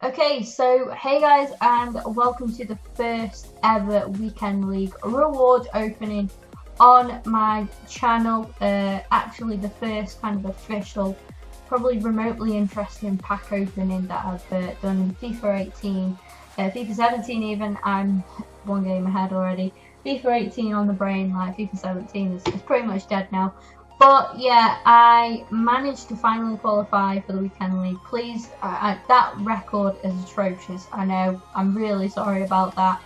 Okay, so hey guys, and welcome to the first ever Weekend League reward opening on my channel. Actually, the first kind of official, probably remotely interesting pack opening that I've done in FIFA 18, FIFA 17 even. I'm one game ahead already. FIFA 18 on the brain, like FIFA 17 is pretty much dead now. But yeah, I managed to finally qualify for the Weekend League. Please, that record is atrocious. I know. I'm really sorry about that.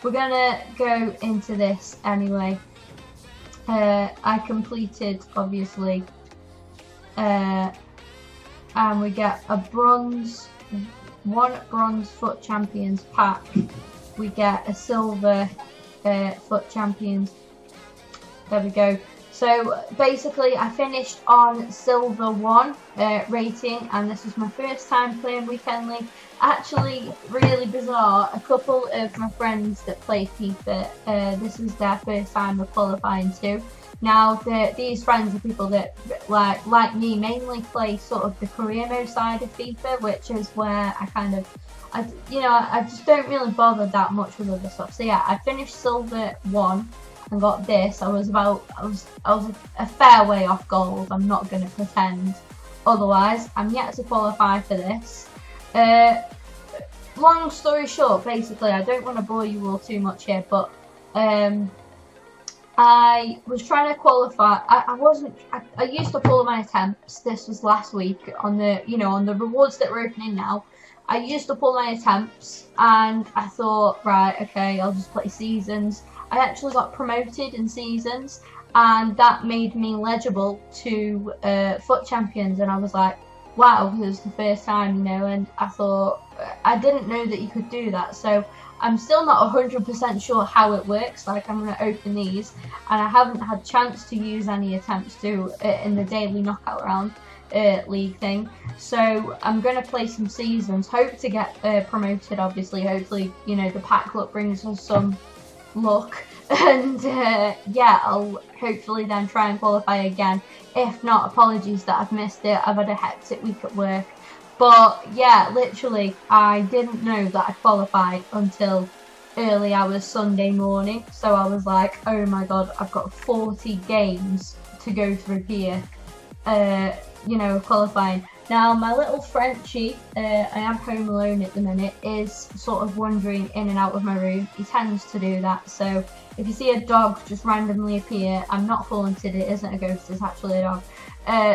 We're gonna go into this anyway. I completed, obviously, and we get a one bronze FUT Champions pack. We get a silver FUT Champions. There we go. So basically I finished on silver 1 rating, and this was my first time playing Weekend League. Actually, really bizarre, a couple of my friends that play FIFA, this was their first time of qualifying too. Now these friends are people that like me mainly play sort of the career mode side of FIFA, which is where I just don't really bother that much with other stuff. So yeah, I finished silver 1 and got this. I was a fair way off gold. I'm not going to pretend otherwise. I'm yet to qualify for this. Long story short, basically, I don't want to bore you all too much here, but I was trying to qualify. I used up all of my attempts. This was last week on the rewards that we're opening now. I used up all my attempts, and I thought, right, okay, I'll just play seasons. I actually got promoted in seasons, and that made me legible to FUT Champions, and I was like, wow, this is the first time, and I thought, I didn't know that you could do that, so I'm still not 100% sure how it works. Like, I'm going to open these, and I haven't had chance to use any attempts to in the daily knockout round league thing, so I'm going to play some seasons, hope to get promoted, obviously. Hopefully, the pack luck brings us some luck, and yeah, I'll hopefully then try and qualify again. If not, apologies that I've missed it. I've had a hectic week at work, but yeah, literally I didn't know that I qualified until early hours Sunday morning. So I was like, oh my god, I've got 40 games to go through here, qualifying. Now, my little Frenchie, I am home alone at the minute, is sort of wandering in and out of my room. He tends to do that, so if you see a dog just randomly appear, I'm not haunted, it isn't a ghost, it's actually a dog.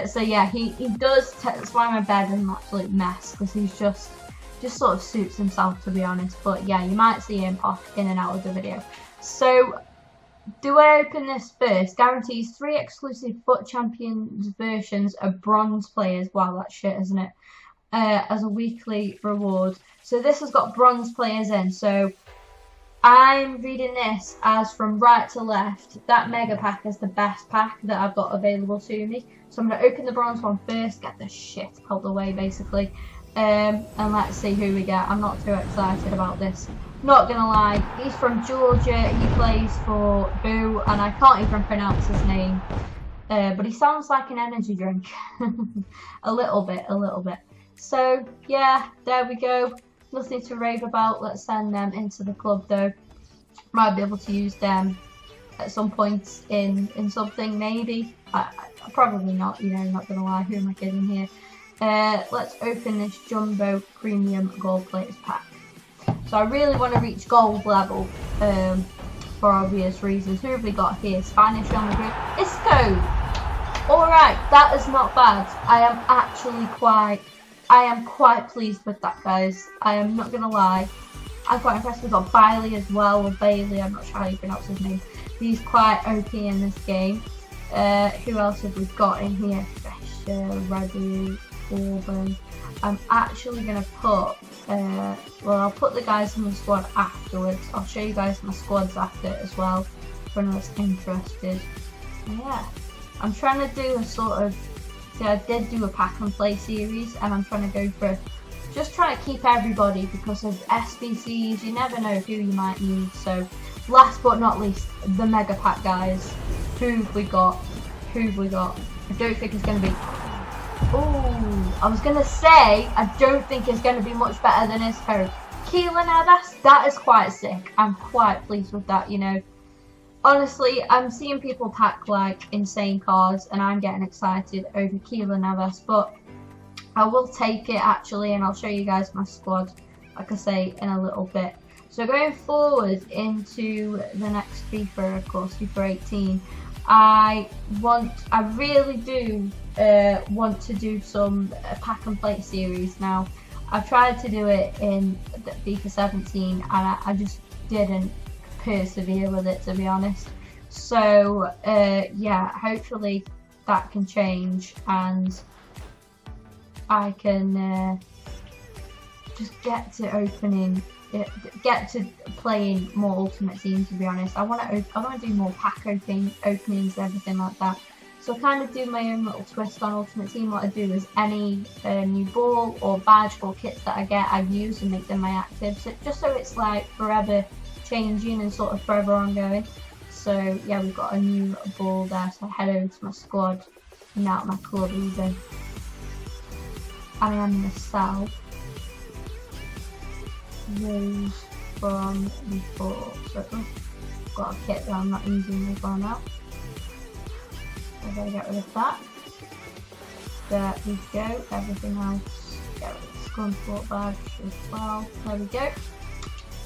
So yeah, he does, that's why my bed is an absolute mess, because he's just sort of suits himself, to be honest. But yeah, you might see him pop in and out of the video. So, do I open this first? Guarantees 3 exclusive FUT Champions versions of bronze players. Wow, that's shit, isn't it? As a weekly reward. So this has got bronze players in. So I'm reading this as from right to left. That mega pack is the best pack that I've got available to me. So I'm going to open the bronze one first, get the shit out of the way, basically. And let's see who we get. I'm not too excited about this. Not gonna lie, he's from Georgia, he plays for Boo, and I can't even pronounce his name, but he sounds like an energy drink. a little bit. So yeah, there we go, nothing to rave about. Let's send them into the club though. Might be able to use them at some point in something, maybe. I probably not, not gonna lie, who am I kidding here. Let's open this Jumbo Premium Gold Players pack. So I really want to reach gold level, for obvious reasons. Who have we got here? Spanish on the group. Isco! Alright, that is not bad. I am quite pleased with that, guys. I am not going to lie. I'm quite impressed. We've got Bailey as well, or Bailey, I'm not sure how you pronounce his name. He's quite OP in this game. Who else have we got in here? Fisher, Radu, Auburn. I'm actually going to put, I'll put the guys in the squad afterwards. I'll show you guys my squads after as well, for anyone that's interested. Yeah, I'm trying to do a sort of, I did do a pack and play series, and I'm trying to go for, just trying to keep everybody, because of SBCs, you never know who you might need. So, last but not least, the mega pack, guys. Who've we got? I don't think it's going to be, oh, I was going to say, I don't think it's going to be much better than his code. Keelan, that is quite sick. I'm quite pleased with that, you know. Honestly, I'm seeing people pack like insane cards and I'm getting excited over Keelan Navas, but I will take it actually, and I'll show you guys my squad, like I say, in a little bit. So going forward into the next FIFA, of course, FIFA 18, I really do want to do some pack and play series. Now, I've tried to do it in FIFA 17 and I just didn't persevere with it, to be honest. So yeah, hopefully that can change and I can just get to playing more Ultimate Team, to be honest. I want to do more pack openings and everything like that. So I kind of do my own little twist on Ultimate Team. What I do is any new ball or badge or kits that I get, I use and make them my active. So just so it's like forever changing and sort of forever ongoing. So yeah, we've got a new ball there. So I head over to my squad, now my club even. I am going to sell those from before. So I've got a kit that I'm not using as well now. So I'm going to get rid of that. There we go. Everything else, get rid of the scrum sport badge as well. There we go.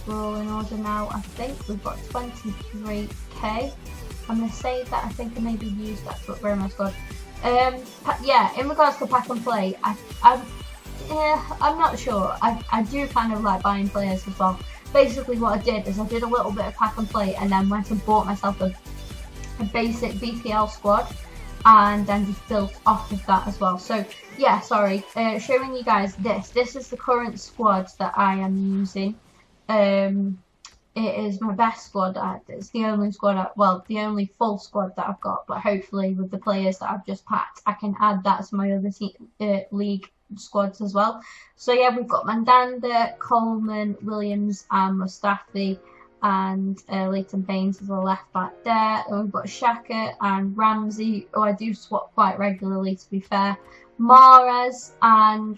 We're all in order now. I think we've got 23k. I'm going to save that. I think I maybe used that to upgrade my squad. Yeah, in regards to pack and play, I'm not sure. I do kind of like buying players as well. Basically what I did is I did a little bit of pack and play and then went and bought myself a basic BPL squad and then just built off of that as well. So yeah, sorry, showing you guys this. This is the current squad that I am using. It is my best squad. It's the only squad, the only full squad that I've got. But hopefully, with the players that I've just packed, I can add that to my other league squads as well. So yeah, we've got Mandanda, Coleman, Williams, and Mustafi, and Leighton Baines is the left back there. And we've got Xhaka and Ramsey, who I do swap quite regularly, to be fair. Mahrez and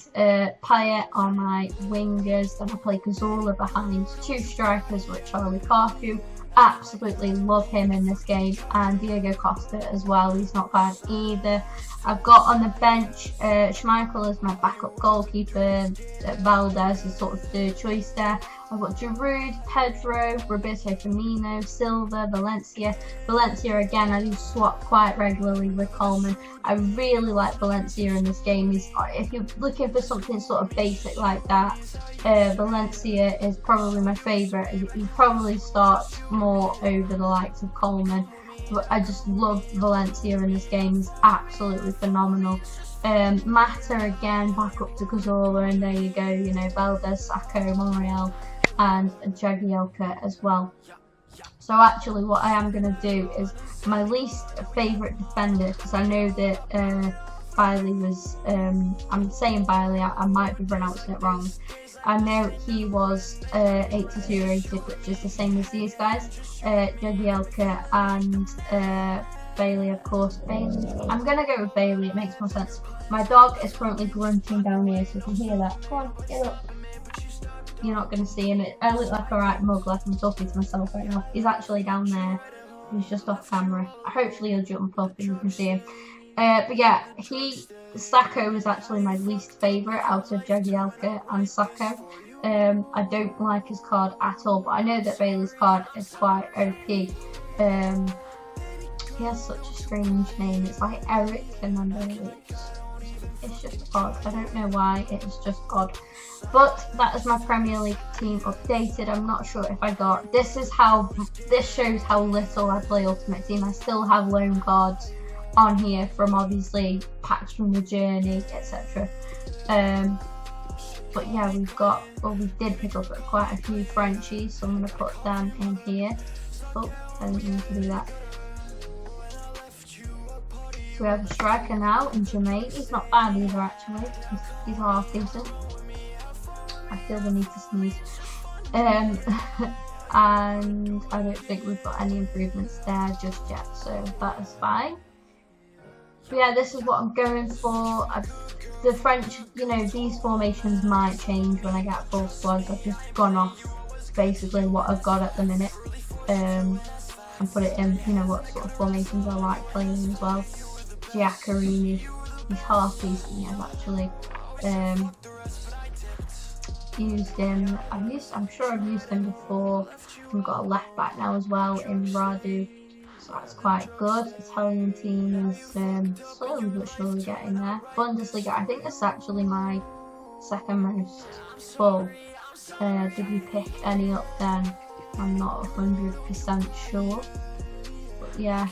Payet are my wingers. Then I play Cazorla behind two strikers, which are Lukaku. Absolutely love him in this game, and Diego Costa as well. He's not bad either. I've got on the bench Schmeichel as my backup goalkeeper. Valdez is sort of third choice there. I've got Giroud, Pedro, Roberto Firmino, Silva, Valencia. Valencia again, I do swap quite regularly with Coleman. I really like Valencia in this game. If you're looking for something sort of basic like that, Valencia is probably my favourite. He probably starts more over the likes of Coleman. But I just love Valencia in this game. He's absolutely phenomenal. Mata again, back up to Cazorla, and there you go. You know, Valdez, Sacco, Monreal, and Jagielka as well. So actually, what I am going to do is my least favourite defender, because I know that Bailey was. I'm saying Bailey. I might be pronouncing it wrong. I know he was 82 rated, which is the same as these guys. Jagielka and Bailey, of course. Bailey. I'm going to go with Bailey, it makes more sense. My dog is currently grunting down here, so you can hear that. Come on, get up. You're not going to see him. I look like a right mug, like I'm talking to myself right now. He's actually down there. He's just off camera. Hopefully he'll jump up and you can see him. But yeah, Sacco was actually my least favourite out of Jagielka and Sacco. I don't like his card at all, but I know that Bailey's card is quite OP. He has such a strange name. It's like Eric and then Bailey. It's just odd. I don't know why. It's just odd. But that is my Premier League team updated. I'm not sure if I got. This shows how little I play Ultimate Team. I still have loan cards on here from obviously packs from the journey, etc. But yeah, we did pick up quite a few Frenchies, so I'm going to put them in here. Oh, I didn't mean to do that. So we have a striker now in Jermaine. He's not bad either, actually. He's half decent. I feel the need to sneeze. And I don't think we've got any improvements there just yet, so that is fine. But yeah, this is what I'm going for. The French, you know, these formations might change when I get full squads. I've just gone off basically what I've got at the minute, and put it in, you know, what sort of formations I like playing as well. Giaccherini, he's half decent, yeah, actually. Used him. I'm sure I've used him before. We've got a left back now as well in Radu, so that's quite good. Italian team is slowly but surely getting there. Bundesliga, I think this is actually my second most full. Did we pick any up then? I'm not 100% sure. But yeah,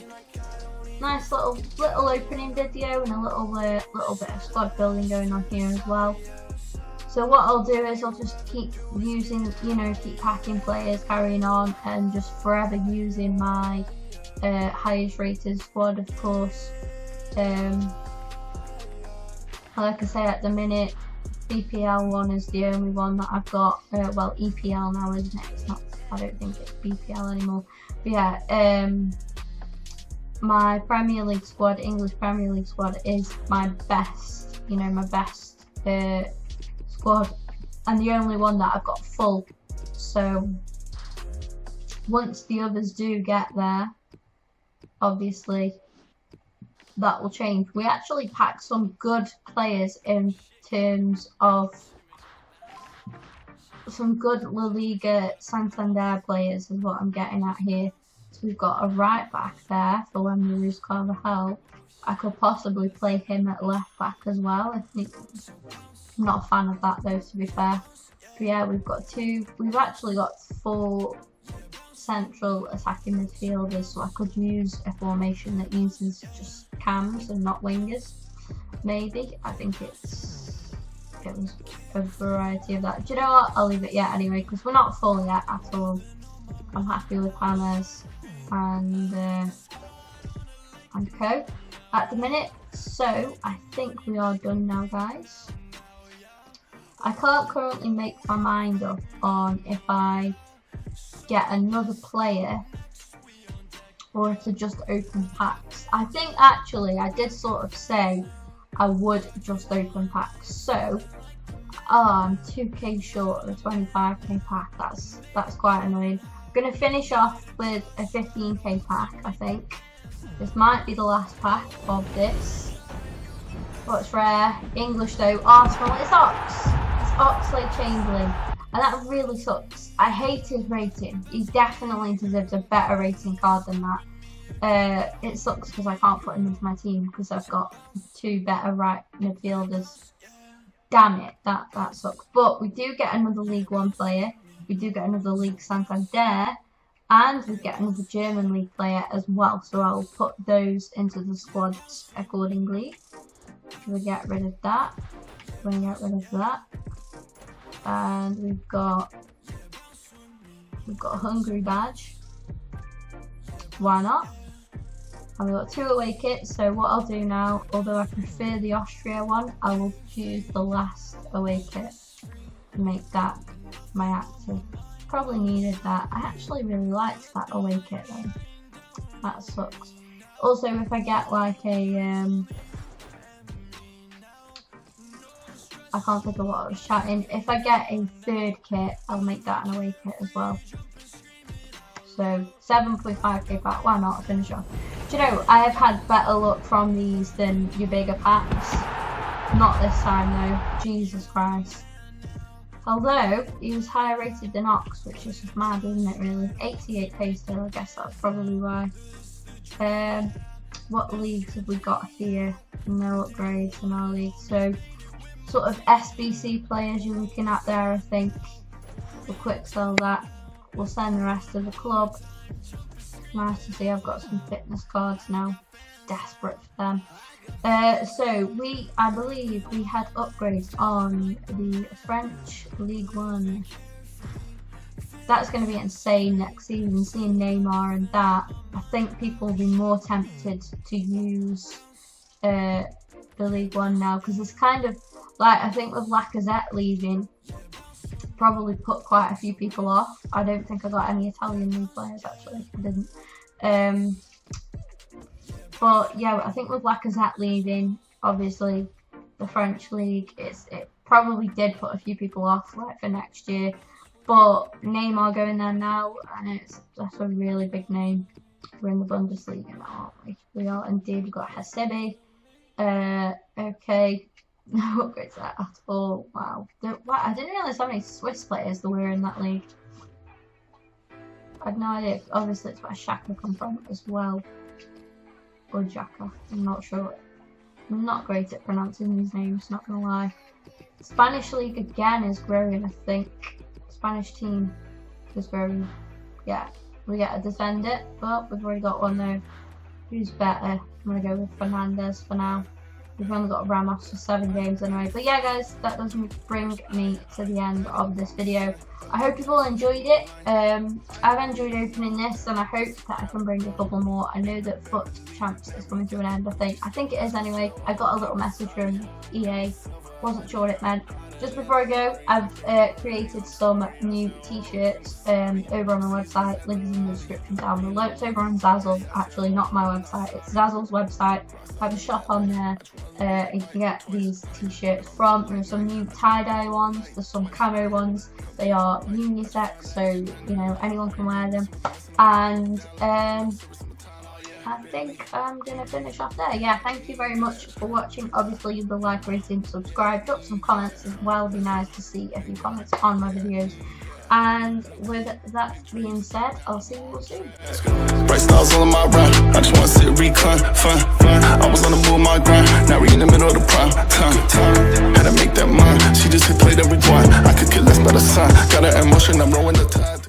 nice little opening video and a little bit of squad building going on here as well. So what I'll do is I'll just keep using, you know, keep packing players, carrying on, and just forever using my highest rated squad, of course. Like I say, at the minute, BPL one is the only one that I've got. Well, EPL now, isn't it? It's not. I don't think it's BPL anymore. But yeah, my Premier League squad, English Premier League squad, is my best. You know, my best squad, and the only one that I've got full. So once the others do get there, obviously that will change. We actually packed some good players in terms of some good La Liga Santander players is what I'm getting at here. So we've got a right back there for when we lose Carvajal. I could possibly play him at left back as well. I think I'm not a fan of that though, to be fair. But yeah, we've actually got 4 central attacking midfielders, so I could use a formation that uses just cams and not wingers. Maybe. I think it was a variety of that. Do you know what? I'll leave it yet anyway, because we're not full yet at all. I'm happy with James and co at the minute. So I think we are done now, guys. I can't currently make my mind up on if I get another player or to just open packs. I think actually I did sort of say I would just open packs. So I'm 2k short of a 25k pack. That's quite annoying. I'm gonna finish off with a 15k pack, I think. This might be the last pack of this. What's rare? English though. Arsenal. It's Ox. It's Oxlade-Chamberlain. And that really sucks. I hate his rating. He definitely deserves a better rating card than that. It sucks because I can't put him into my team because I've got 2 better right midfielders. Damn it, that sucks. But we do get another League One player. We do get another League Santander. And we get another German League player as well. So I'll put those into the squads accordingly. We'll get rid of that. We'll get rid of that. And we've got a Hungary badge. Why not? And we've got 2 away kits. So what I'll do now, although I prefer the Austria one, I will choose the last away kit and make that my active. Probably needed that. I actually really liked that away kit though. That sucks. Also, if I get like a I can't think of what I was chatting. If I get a 3rd kit, I'll make that an away kit as well. So 7.5k pack, why not finish off? Do you know, I have had better luck from these than your bigger packs. Not this time though, Jesus Christ. Although, he was higher rated than Ox, which is just mad, isn't it really? 88k still, I guess that's probably why. What leagues have we got here? No upgrades in our league, so sort of SBC players you're looking at there, I think. We'll quick sell that. We'll send the rest of the club. Nice to see I've got some fitness cards now. Desperate for them. So I believe we had upgrades on the French League One. That's going to be insane next season, seeing Neymar and that. I think people will be more tempted to use the League One now, because it's kind of like, I think with Lacazette leaving, probably put quite a few people off. I don't think I got any Italian league players actually. I didn't. But yeah, I think with Lacazette leaving, obviously the French league, it probably did put a few people off like for next year. But Neymar going there now, and that's a really big name. We're in the Bundesliga now, aren't we? We are indeed. We've got Hasibi. Okay. No upgrades there at all. Wow. I didn't realise how many Swiss players there were in that league. I had no idea. Obviously, it's where Xhaka come from as well. Or Xhaka. I'm not sure. I'm not great at pronouncing these names, not gonna lie. Spanish league again is growing, I think. Spanish team is growing. Yeah. We get a defender, but we've already got one though. Who's better? I'm gonna go with Fernandez for now. We've only got Ramos for 7 games anyway. But yeah, guys, that does bring me to the end of this video. I hope you've all enjoyed it. I've enjoyed opening this, and I hope that I can bring a couple more. I know that Foot Champs is coming to an end, I think it is anyway. I got a little message from EA. Wasn't sure what it meant. Just before I go, I've created some new t-shirts over on my website. Link is in the description down below. It's over on Zazzle, actually, not my website. It's Zazzle's website. I have a shop on there. You can get these t-shirts from. There's some new tie-dye ones. There's some camo ones. They are unisex, so you know anyone can wear them. And I think I'm going to finish off there. Yeah, thank you very much for watching. Obviously, the like, rating, subscribe, drop some comments as well. It'd be nice to see a few comments on my videos. And with that being said, I'll see you all soon. Bright stars all in my run. I just want to sit, recline, fun. I was on the move, my grind. Now we in the middle of the prime time. Had to make that mine. She just hit play to rewind. I could get less by the sun. Got her emotion, I'm rolling the tide.